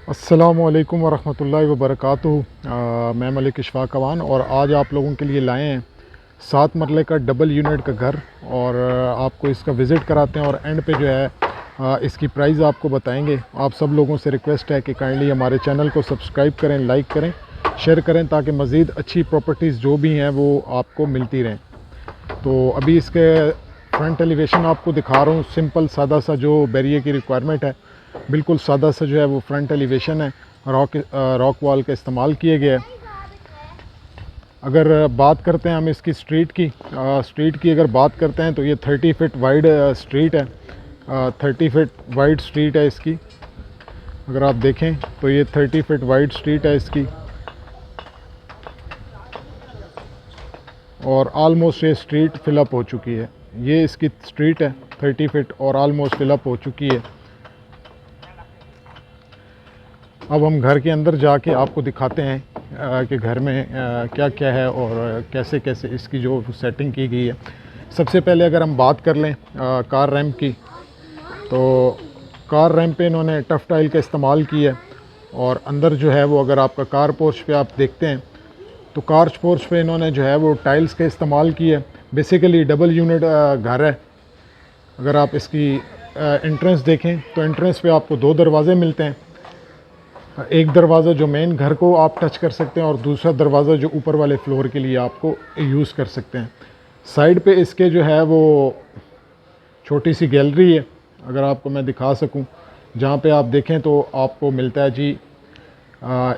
अस्सलामुअलैकुम वरहमतुल्लाहि वबरकातुहू। मैं मलिक इशफाक अवान और आज आप लोगों के लिए लाए हैं 7 मरले का डबल यूनिट का घर और आपको इसका विज़िट कराते हैं और एंड पे जो है इसकी प्राइस आपको बताएंगे। आप सब लोगों से रिक्वेस्ट है कि काइंडली हमारे चैनल को सब्सक्राइब करें, लाइक करें, शेयर करें ताकि मज़ीद अच्छी प्रॉपर्टीज़ जो भी हैं वो आपको मिलती रहें। तो अभी इसके फ्रंट एलिवेशन आपको दिखा रहा हूँ। सिंपल सादा सा जो बैरियर की रिक्वायरमेंट है, बिल्कुल सादा सा जो है वो फ्रंट एलिवेशन है। रॉक वॉल का इस्तेमाल किए गया है। अगर बात करते हैं हम इसकी स्ट्रीट की अगर बात करते हैं तो ये 30 फीट वाइड स्ट्रीट है। 30 फीट वाइड स्ट्रीट है इसकी। अगर आप देखें तो ये 30 फीट वाइड स्ट्रीट है इसकी और आलमोस्ट ये स्ट्रीट फिलअप हो चुकी है। ये इसकी स्ट्रीट है 30 फीट और आलमोस्ट फिलअप हो चुकी है। अब हम घर के अंदर जाके आपको दिखाते हैं कि घर में क्या क्या है और कैसे कैसे इसकी जो सेटिंग की गई है। सबसे पहले अगर हम बात कर लें कार रैम्प की, तो कार रैम्प पे इन्होंने टफ टाइल का इस्तेमाल किया है और अंदर जो है वो अगर आपका कार पोर्च पे आप देखते हैं तो कार पोर्च पे इन्होंने जो है वो टाइल्स का इस्तेमाल किया है। बेसिकली डबल यूनिट घर है। अगर आप इसकी एंट्रेंस देखें तो एंट्रेंस पे आपको 2 दरवाज़े मिलते हैं। एक दरवाज़ा जो मेन घर को आप टच कर सकते हैं और दूसरा दरवाज़ा जो ऊपर वाले फ्लोर के लिए आपको यूज़ कर सकते हैं। साइड पे इसके जो है वो छोटी सी गैलरी है, अगर आपको मैं दिखा सकूं, जहाँ पे आप देखें तो आपको मिलता है जी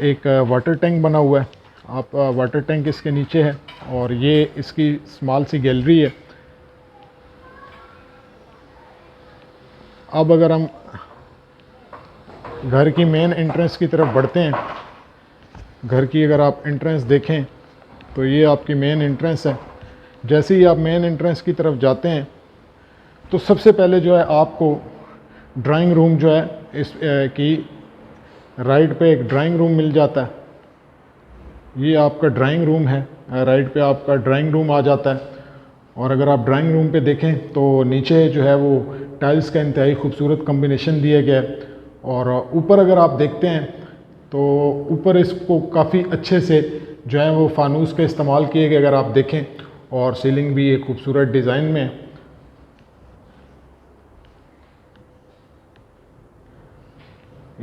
एक वाटर टैंक बना हुआ है। आप वाटर टैंक इसके नीचे है और ये इसकी स्मॉल सी गैलरी है। अब अगर हम घर की मेन एंट्रेंस की तरफ बढ़ते हैं, घर की अगर आप एंट्रेंस देखें तो ये आपकी मेन एंट्रेंस है। जैसे ही आप मेन एंट्रेंस की तरफ जाते हैं तो सबसे पहले जो है आपको ड्राइंग रूम जो है इस की राइट पे एक ड्राइंग रूम मिल जाता है। ये आपका ड्राइंग रूम है, राइट पे आपका ड्राइंग रूम आ जाता है। और अगर आप ड्राइंग रूम पे देखें तो नीचे जो है वो टाइल्स का इंतहाई खूबसूरत कम्बिनेशन दिया गया है। और ऊपर अगर आप देखते हैं तो ऊपर इसको काफ़ी अच्छे से जो है वो फानूस का इस्तेमाल किए गए अगर आप देखें, और सीलिंग भी एक खूबसूरत डिज़ाइन में है।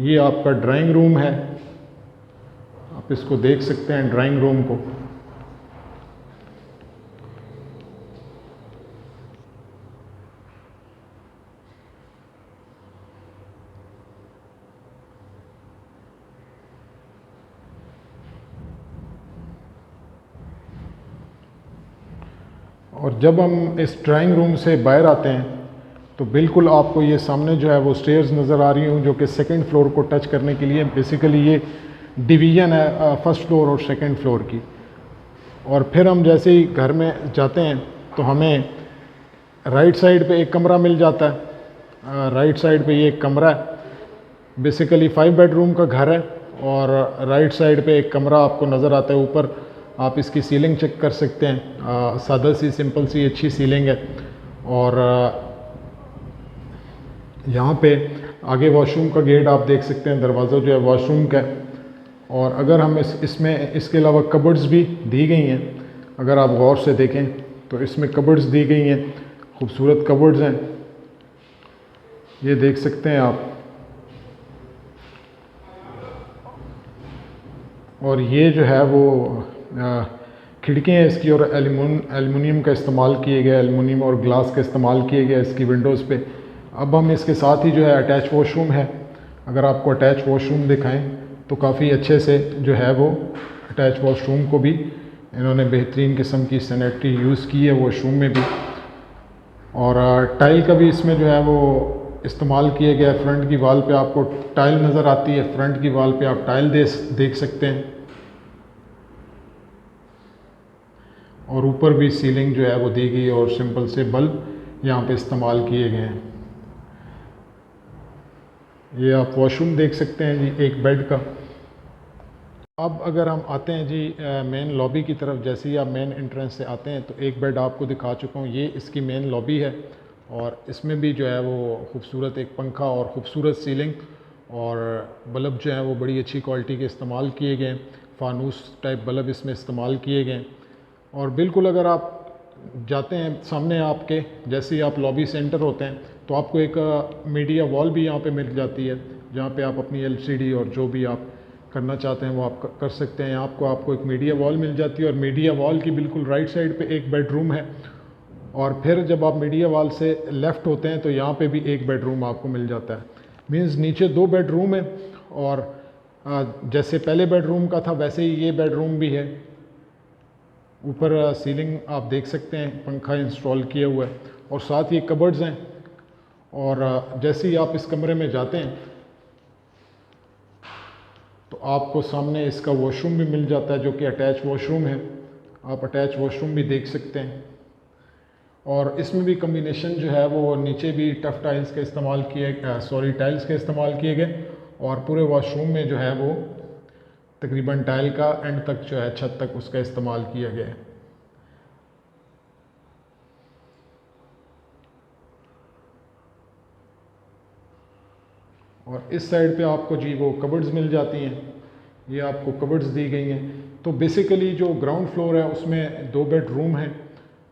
ये आपका ड्राइंग रूम है, आप इसको देख सकते हैं ड्राइंग रूम को। और जब हम इस ड्राइंग रूम से बाहर आते हैं तो बिल्कुल आपको ये सामने जो है वो स्टेयर्स नज़र आ रही हूँ जो कि सेकंड फ्लोर को टच करने के लिए। बेसिकली ये डिवीज़न है फर्स्ट फ्लोर और सेकंड फ्लोर की। और फिर हम जैसे ही घर में जाते हैं तो हमें राइट साइड पे एक कमरा मिल जाता है। राइट साइड पे ये एक कमरा है। बेसिकली 5 बेडरूम का घर है और राइट साइड पे एक कमरा आपको नज़र आता है। ऊपर आप इसकी सीलिंग चेक कर सकते हैं, सादा सी सिंपल सी अच्छी सीलिंग है। और यहाँ पे आगे वॉशरूम का गेट आप देख सकते हैं, दरवाज़ा जो है वॉशरूम का है। और अगर हम इसमें इसके अलावा कबर्ड्स भी दी गई हैं, अगर आप गौर से देखें तो इसमें कबर्ड्स दी गई हैं, खूबसूरत कबर्ड्स हैं, ये देख सकते हैं आप। और ये जो है वो खिड़कियाँ हैं इसकी और एल्युमिनियम का इस्तेमाल किए गया, एल्युमिनियम और ग्लास का इस्तेमाल किए गया इसकी विंडोज़ पे। अब हम इसके साथ ही जो है अटैच वॉशरूम है, अगर आपको अटैच वॉशरूम दिखाएं तो काफ़ी अच्छे से जो है वो अटैच वॉशरूम को भी इन्होंने बेहतरीन किस्म की सैनिटरी यूज़ की है वॉशरूम में भी। और टाइल का भी इसमें जो है वो इस्तेमाल किया गया है। फ्रंट की वाल पे आपको टाइल नज़र आती है, फ्रंट की वाल पे आप टाइल देख सकते हैं। और ऊपर भी सीलिंग जो है वो दी गई और सिंपल से बल्ब यहाँ पे इस्तेमाल किए गए हैं। ये आप वॉशरूम देख सकते हैं जी, एक बेड का। अब अगर हम आते हैं जी मेन लॉबी की तरफ, जैसे ही आप मेन एंट्रेंस से आते हैं तो एक बेड आपको दिखा चुका हूँ। ये इसकी मेन लॉबी है और इसमें भी जो है वो खूबसूरत एक पंखा और ख़ूबसूरत सीलिंग और बल्ब जो हैं वो बड़ी अच्छी क्वालिटी के इस्तेमाल किए गए हैं, फानूस टाइप बल्ब इसमें इस्तेमाल किए गए हैं। और बिल्कुल अगर आप जाते हैं सामने आपके जैसे ही आप लॉबी से एंटर होते हैं तो आपको एक मीडिया वॉल भी यहाँ पे मिल जाती है, जहाँ पे आप अपनी एलसीडी और जो भी आप करना चाहते हैं वो आप कर सकते हैं। आपको एक मीडिया वॉल मिल जाती है और मीडिया वॉल की बिल्कुल राइट साइड पे एक बेडरूम है। और फिर जब आप मीडिया वॉल से लेफ़्ट होते हैं तो यहाँ पे भी एक बेडरूम आपको मिल जाता है। मीन्स नीचे 2 बेडरूम है और जैसे पहले बेडरूम का था वैसे ही ये बेडरूम भी है। ऊपर सीलिंग आप देख सकते हैं, पंखा इंस्टॉल किया हुआ है और साथ ही कबर्ड्स हैं। और जैसे ही आप इस कमरे में जाते हैं तो आपको सामने इसका वॉशरूम भी मिल जाता है जो कि अटैच वॉशरूम है। आप अटैच वॉशरूम भी देख सकते हैं। और इसमें भी कम्बिनेशन जो है वो नीचे भी टफ टाइल्स का इस्तेमाल टाइल्स के इस्तेमाल किए गए और पूरे वॉशरूम में जो है वो तकरीबन टाइल का एंड तक जो है छत तक उसका इस्तेमाल किया गया है। और इस साइड पे आपको जी वो कबर्ड्स मिल जाती हैं, ये आपको कबर्ड्स दी गई हैं। तो बेसिकली जो ग्राउंड फ्लोर है उसमें 2 बेडरूम हैं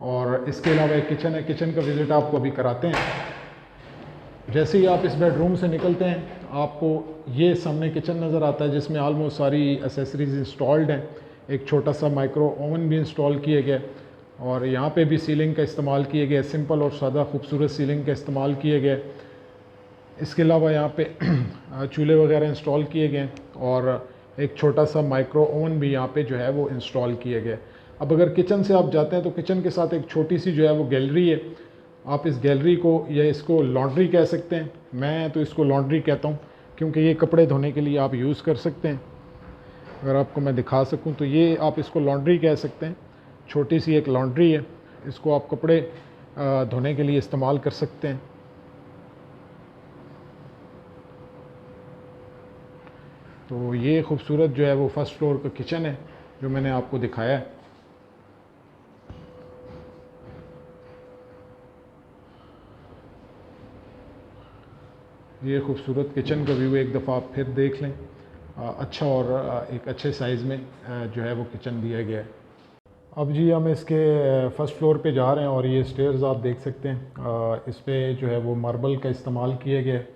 और इसके अलावा एक किचन है। किचन का विज़िट आपको अभी कराते हैं। जैसे ही आप इस बेडरूम से निकलते हैं आपको ये सामने किचन नज़र आता है जिसमें आलमोस्ट सारी एसेसरीज इंस्टॉल्ड हैं। एक छोटा सा माइक्रो ओवन भी इंस्टॉल किए गए और यहाँ पे भी सीलिंग का इस्तेमाल किए गए, सिंपल और सादा खूबसूरत सीलिंग का इस्तेमाल किए गए। इसके अलावा यहाँ पे चूल्हे वगैरह इंस्टॉल किए गए और एक छोटा सा माइक्रो ओवन भी यहाँ पे जो है वो इंस्टॉल किए गए। अब अगर किचन से आप जाते हैं तो किचन के साथ एक छोटी सी जो है वो गैलरी है। आप इस गैलरी को या इसको लॉन्ड्री कह सकते हैं, मैं तो इसको लॉन्ड्री कहता हूँ क्योंकि ये कपड़े धोने के लिए आप यूज़ कर सकते हैं। अगर आपको मैं दिखा सकूँ तो ये आप इसको लॉन्ड्री कह सकते हैं। छोटी सी एक लॉन्ड्री है, इसको आप कपड़े धोने के लिए इस्तेमाल कर सकते हैं। तो ये खूबसूरत जो है वो फर्स्ट फ्लोर का किचन है जो मैंने आपको दिखाया है। ये खूबसूरत किचन का व्यू एक दफ़ा आप फिर देख लें। अच्छा और एक अच्छे साइज़ में जो है वो किचन दिया गया है। अब जी हम इसके फर्स्ट फ्लोर पे जा रहे हैं और ये स्टेयर्स आप देख सकते हैं। इस पे जो है वो मार्बल का इस्तेमाल किया गया है।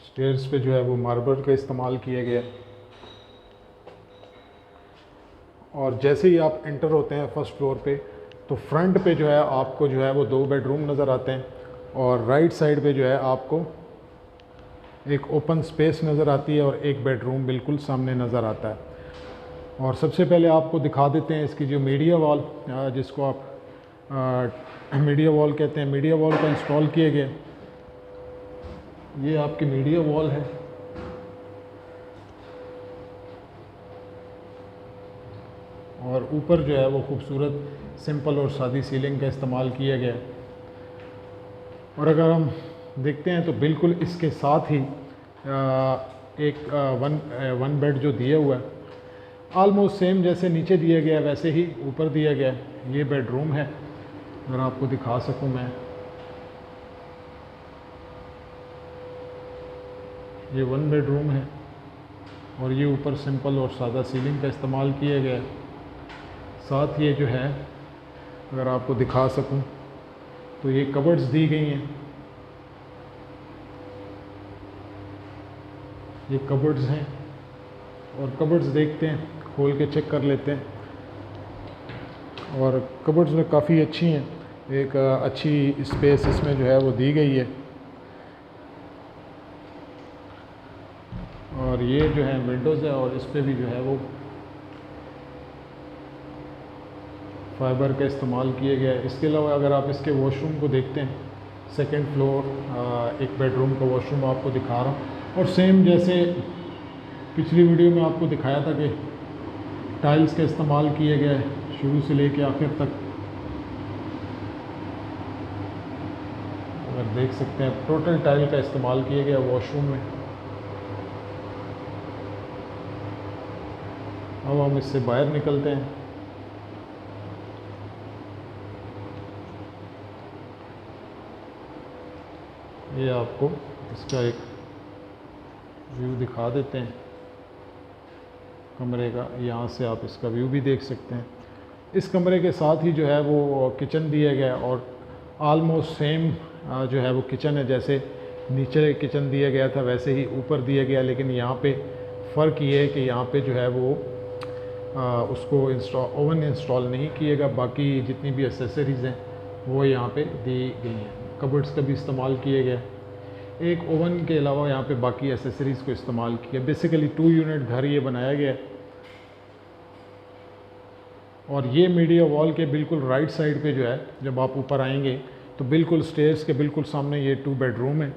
स्टेयर्स पे जो है वो मार्बल का इस्तेमाल किया गया है। और जैसे ही आप एंटर होते हैं फर्स्ट फ्लोर पे तो फ्रंट पे जो है आपको जो है वो 2 बेडरूम नज़र आते हैं और राइट साइड पे जो है आपको एक ओपन स्पेस नज़र आती है और एक बेडरूम बिल्कुल सामने नज़र आता है। और सबसे पहले आपको दिखा देते हैं इसकी जो मीडिया वॉल, जिसको आप मीडिया वॉल कहते हैं, मीडिया वॉल का इंस्टॉल किए गए। ये आपकी मीडिया वॉल है और ऊपर जो है वो खूबसूरत सिंपल और सादी सीलिंग का इस्तेमाल किया गया है। और अगर हम देखते हैं तो बिल्कुल इसके साथ ही एक वन बेड जो दिया हुआ है आलमोस्ट सेम जैसे नीचे दिया गया है वैसे ही ऊपर दिया गया है। ये बेडरूम है, अगर आपको दिखा सकूं मैं, ये 1 बेडरूम है और ये ऊपर सिंपल और सादा सीलिंग का इस्तेमाल किया गया है। साथ ये जो है अगर आपको दिखा सकूं तो ये कबर्ड्स दी गई हैं। ये कबर्ड्स हैं और कबर्ड्स देखते हैं, खोल के चेक कर लेते हैं। और कबर्ड्स में काफ़ी अच्छी हैं, एक अच्छी स्पेस इसमें जो है वो दी गई है। और ये जो है विंडोज़ है और इस पर भी जो है वो फाइबर का इस्तेमाल किया गया है। इसके अलावा अगर आप इसके वॉशरूम को देखते हैं, सेकंड फ्लोर एक बेडरूम का वॉशरूम आपको दिखा रहा हूँ और सेम जैसे पिछली वीडियो में आपको दिखाया था कि टाइल्स का इस्तेमाल किया गया है शुरू से लेके आखिर तक। अगर देख सकते हैं टोटल टाइल का इस्तेमाल किया गया वॉशरूम में। अब हम इससे बाहर निकलते हैं। ये आपको इसका एक व्यू दिखा देते हैं कमरे का। यहाँ से आप इसका व्यू भी देख सकते हैं। इस कमरे के साथ ही जो है वो किचन दिया गया है और आलमोस्ट सेम जो है वो किचन है, जैसे नीचे किचन दिया गया था वैसे ही ऊपर दिया गया। लेकिन यहाँ पे फ़र्क ये है कि यहाँ पे जो है वो उसको ओवन इंस्टॉल नहीं किएगा। बाकी जितनी भी एसेसरीज़ हैं वो यहाँ पे दी गई हैं। कबर्ड्स का भी इस्तेमाल किया गया। एक ओवन के अलावा यहाँ पे बाकी एसेसरीज़ को इस्तेमाल किया। बेसिकली 2 यूनिट घर ये बनाया गया है। और ये मीडिया वॉल के बिल्कुल राइट साइड पे जो है, जब आप ऊपर आएंगे तो बिल्कुल स्टेयर्स के बिल्कुल सामने ये 2 बेडरूम है,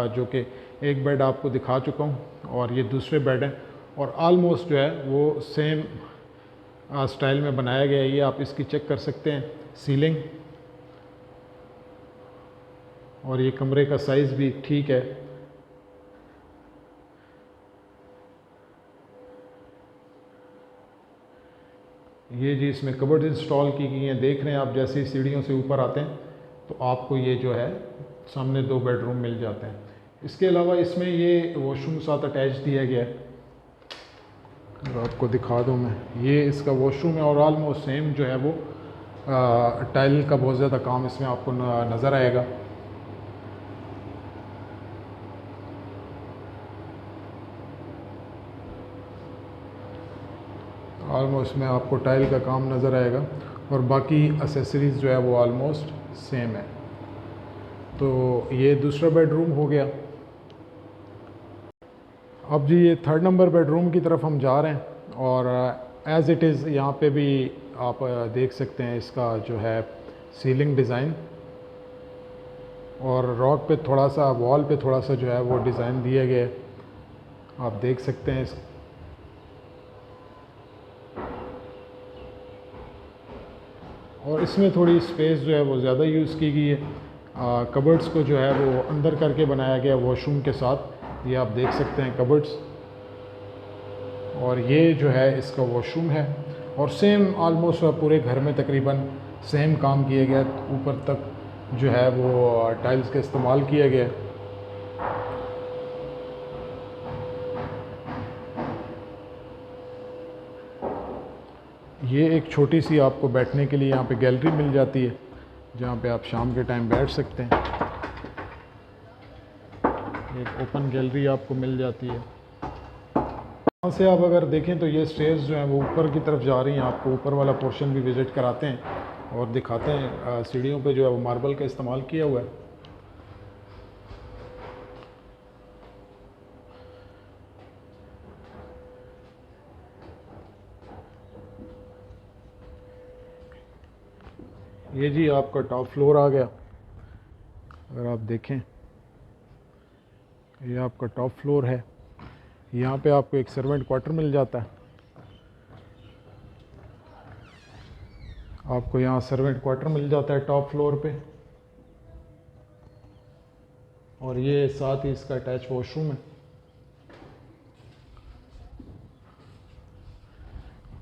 जो कि एक बेड आपको दिखा चुका हूँ और ये दूसरे बेड हैं। और आलमोस्ट जो है वो सेम स्टाइल में बनाया गया है। ये आप इसकी चेक कर सकते हैं सीलिंग, और ये कमरे का साइज़ भी ठीक है। ये जी इसमें कबर्ड इंस्टॉल की गई हैं। देख रहे हैं आप, जैसे ही सीढ़ियों से ऊपर आते हैं तो आपको ये जो है सामने 2 बेडरूम मिल जाते हैं। इसके अलावा इसमें ये वॉशरूम साथ अटैच दिया गया है। और आपको दिखा दूँ मैं, ये इसका वॉशरूम है और आलमोस्ट सेम जो है वो टाइल का बहुत ज़्यादा काम इसमें आपको नज़र आएगा। ऑलमोस्ट में आपको टाइल का काम नज़र आएगा और बाकी एसेसरीज़ जो है वो ऑलमोस्ट सेम है। तो ये दूसरा बेडरूम हो गया। अब जी ये 3rd नंबर बेडरूम की तरफ हम जा रहे हैं और एज़ इट इज़ यहाँ पे भी आप देख सकते हैं इसका जो है सीलिंग डिज़ाइन, और रॉक पे थोड़ा सा, वॉल पे थोड़ा सा जो है वो डिज़ाइन दिया गया है, आप देख सकते हैं। और इसमें थोड़ी स्पेस जो है वो ज़्यादा यूज़ की गई है। कबर्ड्स को जो है वो अंदर करके बनाया गया वॉशरूम के साथ, ये आप देख सकते हैं कबर्ड्स। और ये जो है इसका वॉशरूम है और सेम ऑलमोस्ट पूरे घर में तकरीबन सेम काम किया गया। ऊपर तक जो है वो टाइल्स का इस्तेमाल किया गया। ये एक छोटी सी आपको बैठने के लिए यहाँ पे गैलरी मिल जाती है, जहाँ पे आप शाम के टाइम बैठ सकते हैं। एक ओपन गैलरी आपको मिल जाती है। यहाँ से आप अगर देखें तो ये स्टेयर्स जो हैं वो ऊपर की तरफ जा रही हैं। आपको ऊपर वाला पोर्शन भी विज़िट कराते हैं और दिखाते हैं। सीढ़ियों पे जो है वो मार्बल का इस्तेमाल किया हुआ है। ये जी आपका टॉप फ्लोर आ गया। अगर आप देखें, ये आपका टॉप फ्लोर है। यहाँ पे आपको एक सर्वेंट क्वार्टर मिल जाता है। आपको यहाँ सर्वेंट क्वार्टर मिल जाता है टॉप फ्लोर पे, और ये साथ ही इसका अटैच वॉशरूम है।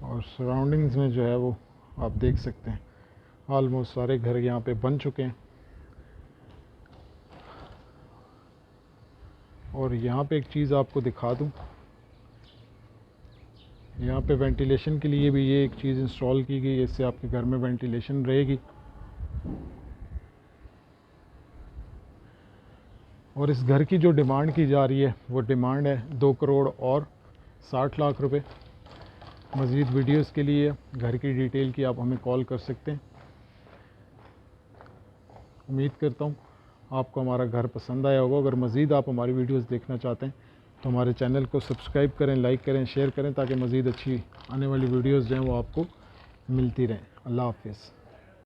और सराउंडिंग्स में जो है वो आप देख सकते हैं ऑलमोस्ट सारे घर यहाँ पे बन चुके हैं। और यहाँ पे एक चीज़ आपको दिखा दूँ, यहाँ पे वेंटिलेशन के लिए भी ये एक चीज़ इंस्टॉल की गई है। इससे आपके घर में वेंटिलेशन रहेगी। और इस घर की जो डिमांड की जा रही है वो डिमांड है 2 करोड़ और 60 लाख रुपए। मज़ीद वीडियोस के लिए घर की डिटेल की आप हमें कॉल कर सकते हैं। उम्मीद करता हूँ आपको हमारा घर पसंद आया होगा। अगर मज़ीद आप हमारी वीडियोस देखना चाहते हैं तो हमारे चैनल को सब्सक्राइब करें, लाइक करें, शेयर करें, ताकि मज़ीद अच्छी आने वाली वीडियोस जो हैं वो आपको मिलती रहें। अल्लाह हाफ़िज़।